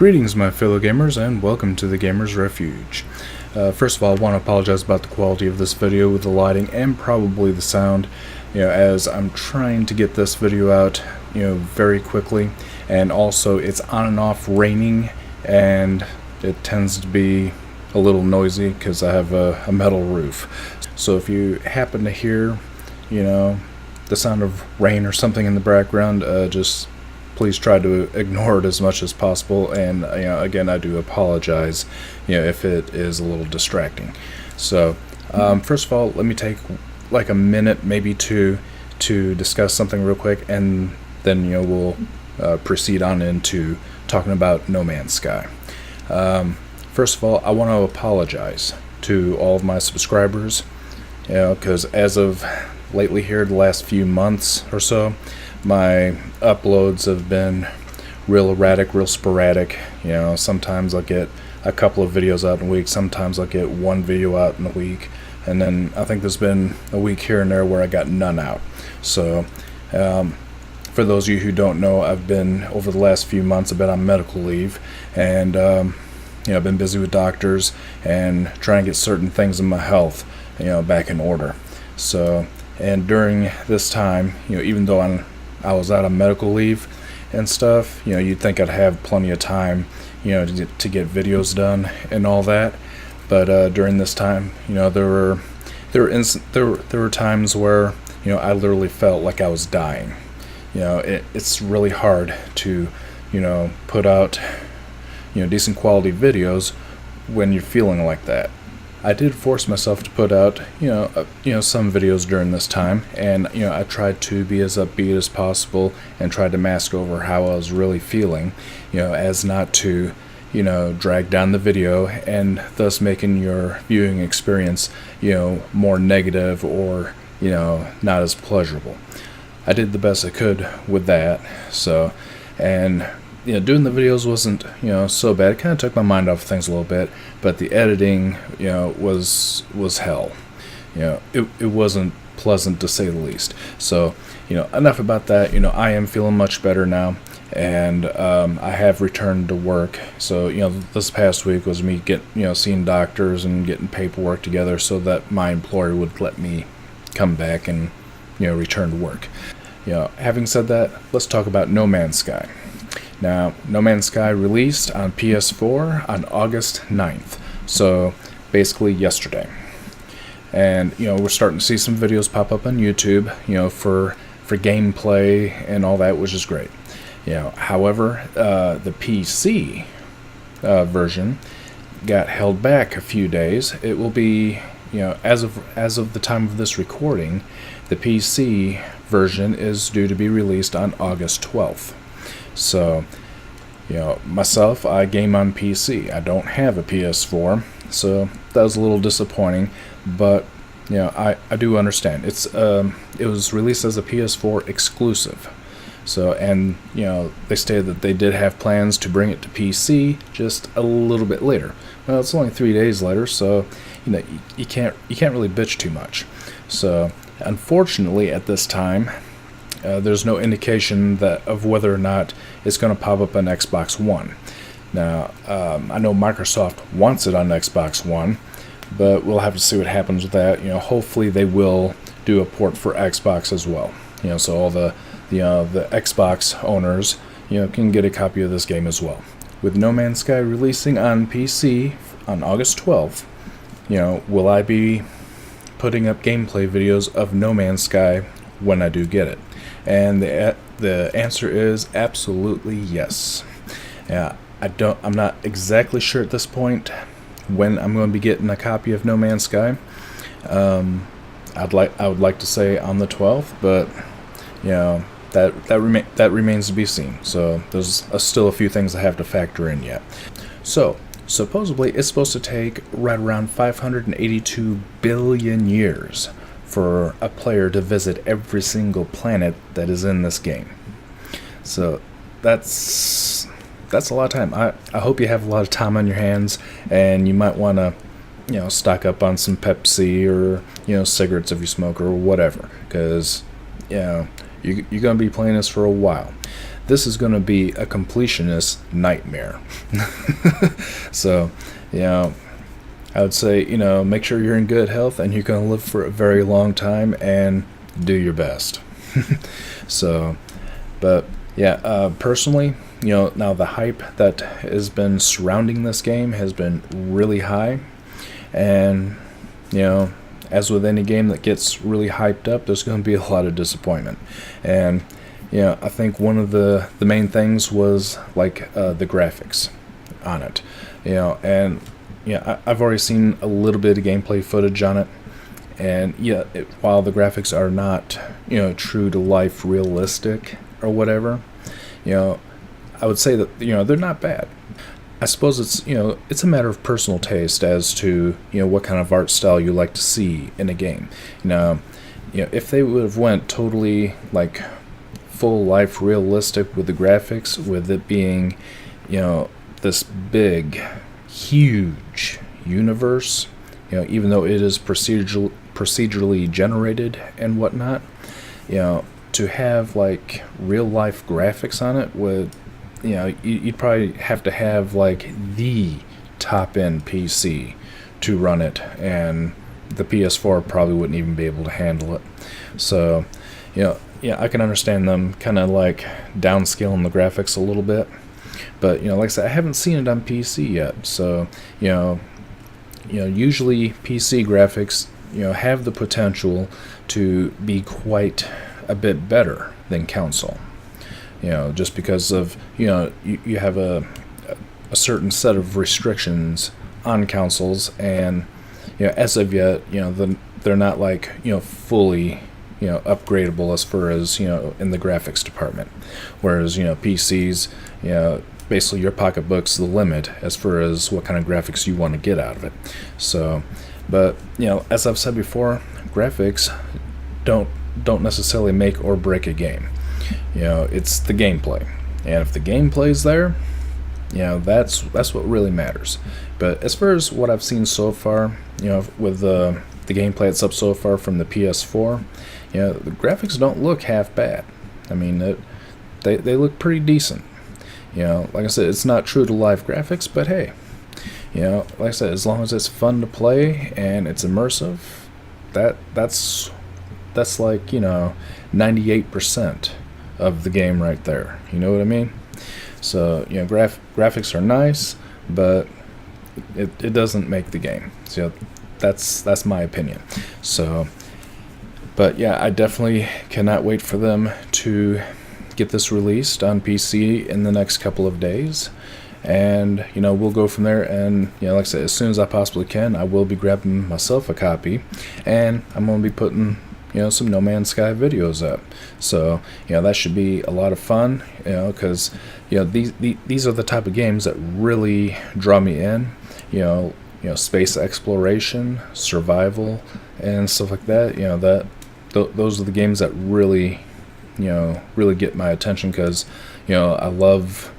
Greetings, my fellow gamers, and welcome to the Gamers Refuge. First of all, I want to apologize about the quality of this video with the lighting and probably the sound, as I'm trying to get this video out, very quickly, and also it's on and off raining, and it tends to be a little noisy because I have a metal roof. So if you happen to hear, the sound of rain or something in the background, just please try to ignore it as much as possible, and again, I do apologize if it is a little distracting. So first of all, let me take like a minute, maybe two, to discuss something real quick, and then we'll proceed on into talking about No Man's Sky. First of all, I want to apologize to all of my subscribers, because as of lately here, the last few months or so, my uploads have been real erratic, real sporadic. Sometimes I'll get a couple of videos out in a week, sometimes I'll get one video out in a week, and then I think there's been a week here and there where I got none out. So for those of you who don't know, I've been, over the last few months, I've been on medical leave, and I've been busy with doctors and trying to get certain things in my health back in order. So, and during this time, even though I was out on medical leave and stuff, you'd think I'd have plenty of time, to get videos done and all that. But during this time, there were times where I literally felt like I was dying. It's really hard to put out decent quality videos when you're feeling like that. I did force myself to put out, some videos during this time, and I tried to be as upbeat as possible and tried to mask over how I was really feeling, as not to, drag down the video and thus making your viewing experience, more negative or, not as pleasurable. I did the best I could with that. So, and doing the videos wasn't, so bad. It kind of took my mind off things a little bit, but the editing, was hell. It wasn't pleasant, to say the least. So, enough about that. I am feeling much better now, and I have returned to work. So, this past week was me seeing doctors and getting paperwork together so that my employer would let me come back and, return to work. Having said that, let's talk about No Man's Sky. Now, No Man's Sky released on PS4 on August 9th, so basically yesterday. And, we're starting to see some videos pop up on YouTube, for gameplay and all that, which is great. However, the PC version got held back a few days. It will be, as of the time of this recording, the PC version is due to be released on August 12th. So, myself, I game on PC. I don't have a PS4, so that was a little disappointing, but, I do understand. It was released as a PS4 exclusive. So, and, they stated that they did have plans to bring it to PC just a little bit later. Well, it's only 3 days later, so, you can't really bitch too much. So, unfortunately, at this time, there's no indication of whether or not it's going to pop up on Xbox One. Now, I know Microsoft wants it on Xbox One, but we'll have to see what happens with that. Hopefully they will do a port for Xbox as well. So all the Xbox owners, can get a copy of this game as well. With No Man's Sky releasing on PC on August 12th, will I be putting up gameplay videos of No Man's Sky when I do get it? And the answer is absolutely yes. I'm not exactly sure at this point when I'm going to be getting a copy of No Man's Sky. I would like to say on the 12th, but that remains to be seen. So there's still a few things I have to factor in yet. So supposedly it's supposed to take right around 582 billion years for a player to visit every single planet that is in this game. So that's a lot of time. I hope you have a lot of time on your hands, and you might want to stock up on some Pepsi or cigarettes if you smoke or whatever, because You're going to be playing this for a while. This is going to be a completionist nightmare. So, I would say, make sure you're in good health and you're going to live for a very long time and do your best. So, but yeah, personally, now the hype that has been surrounding this game has been really high. And, as with any game that gets really hyped up, there's going to be a lot of disappointment. And, I think one of the main things was like the graphics on it. And I've already seen a little bit of gameplay footage on it. And while the graphics are not, true to life realistic or whatever, I would say that, they're not bad. I suppose it's a matter of personal taste as to, what kind of art style you like to see in a game. If they would have went totally like full life realistic with the graphics, with it being, this big, huge universe, even though it is procedurally generated and whatnot, to have like real life graphics on it would, you'd probably have to have like the top end PC to run it, and the PS4 probably wouldn't even be able to handle it. So, I can understand them kind of like downscaling the graphics a little bit, but like I said, I haven't seen it on PC yet. So, usually PC graphics, have the potential to be quite a bit better than console. Just because of, you have a certain set of restrictions on consoles, and, as of yet, they're not like, fully, upgradable as far as, in the graphics department. Whereas, PCs, basically your pocketbook's the limit as far as what kind of graphics you want to get out of it. So, but, as I've said before, graphics don't necessarily make or break a game. It's the gameplay, and if the gameplay's there, that's what really matters. But as far as what I've seen so far, with the gameplay that's up so far from the PS4, the graphics don't look half bad. I mean, they look pretty decent. Like I said, it's not true to life graphics, but hey, like I said, as long as it's fun to play and it's immersive, that's like 98% of the game right there. You know what I mean? So graphics are nice, but it doesn't make the game. So that's my opinion. So, but yeah, I definitely cannot wait for them to get this released on PC in the next couple of days. And, we'll go from there. And, like I said, as soon as I possibly can, I will be grabbing myself a copy. And I'm going to be putting, some No Man's Sky videos up. So, that should be a lot of fun, because, these are the type of games that really draw me in, space exploration, survival, and stuff like that. Those are the games that really, really get my attention, because, I love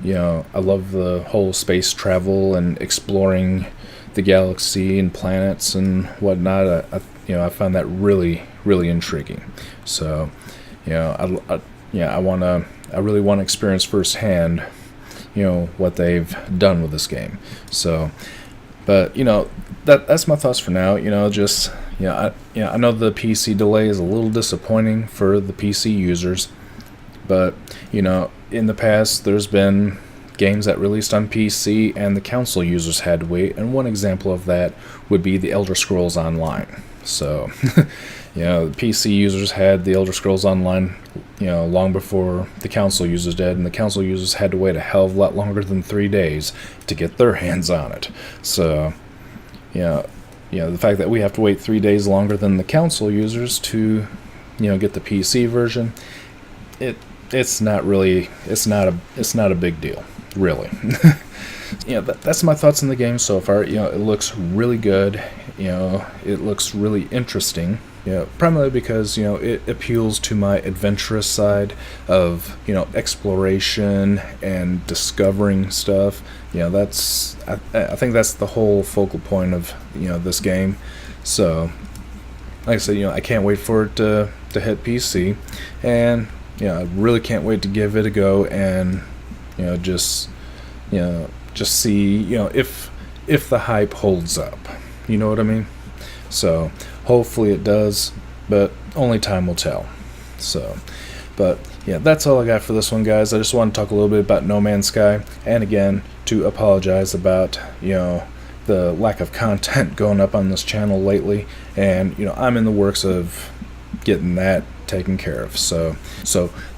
the whole space travel and exploring the galaxy and planets and whatnot. I find that really, really intriguing. So, I really want to experience firsthand, what they've done with this game. So, but that's my thoughts for now. I know the PC delay is a little disappointing for the PC users, but in the past there's been games that released on PC and the console users had to wait, and one example of that would be the Elder Scrolls Online. So, the PC users had the Elder Scrolls Online, long before the console users did, and the console users had to wait a hell of a lot longer than 3 days to get their hands on it. So, the fact that we have to wait 3 days longer than the console users to, get the PC version, it's not a big deal, really. That's my thoughts on the game so far. It looks really good. It looks really interesting. Primarily because it appeals to my adventurous side of exploration and discovering stuff. I think that's the whole focal point of this game. So, like I said, I can't wait for it to hit PC, and I really can't wait to give it a go, and just see if the hype holds up. You know what I mean? So hopefully it does, but only time will tell. So, but yeah, that's all I got for this one, guys. I just want to talk a little bit about No Man's Sky, and again, to apologize about the lack of content going up on this channel lately, and I'm in the works of getting that taken care of. So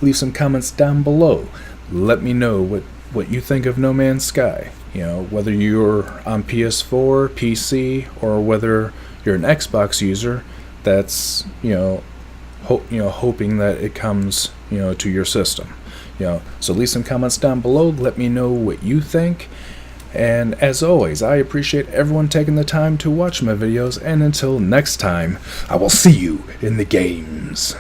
leave some comments down below. Let me know what you think of No Man's Sky. Whether you're on PS4, PC, or whether you're an Xbox user that's hoping that it comes to your system. So leave some comments down below. Let me know what you think. And as always, I appreciate everyone taking the time to watch my videos, and until next time, I will see you in the games.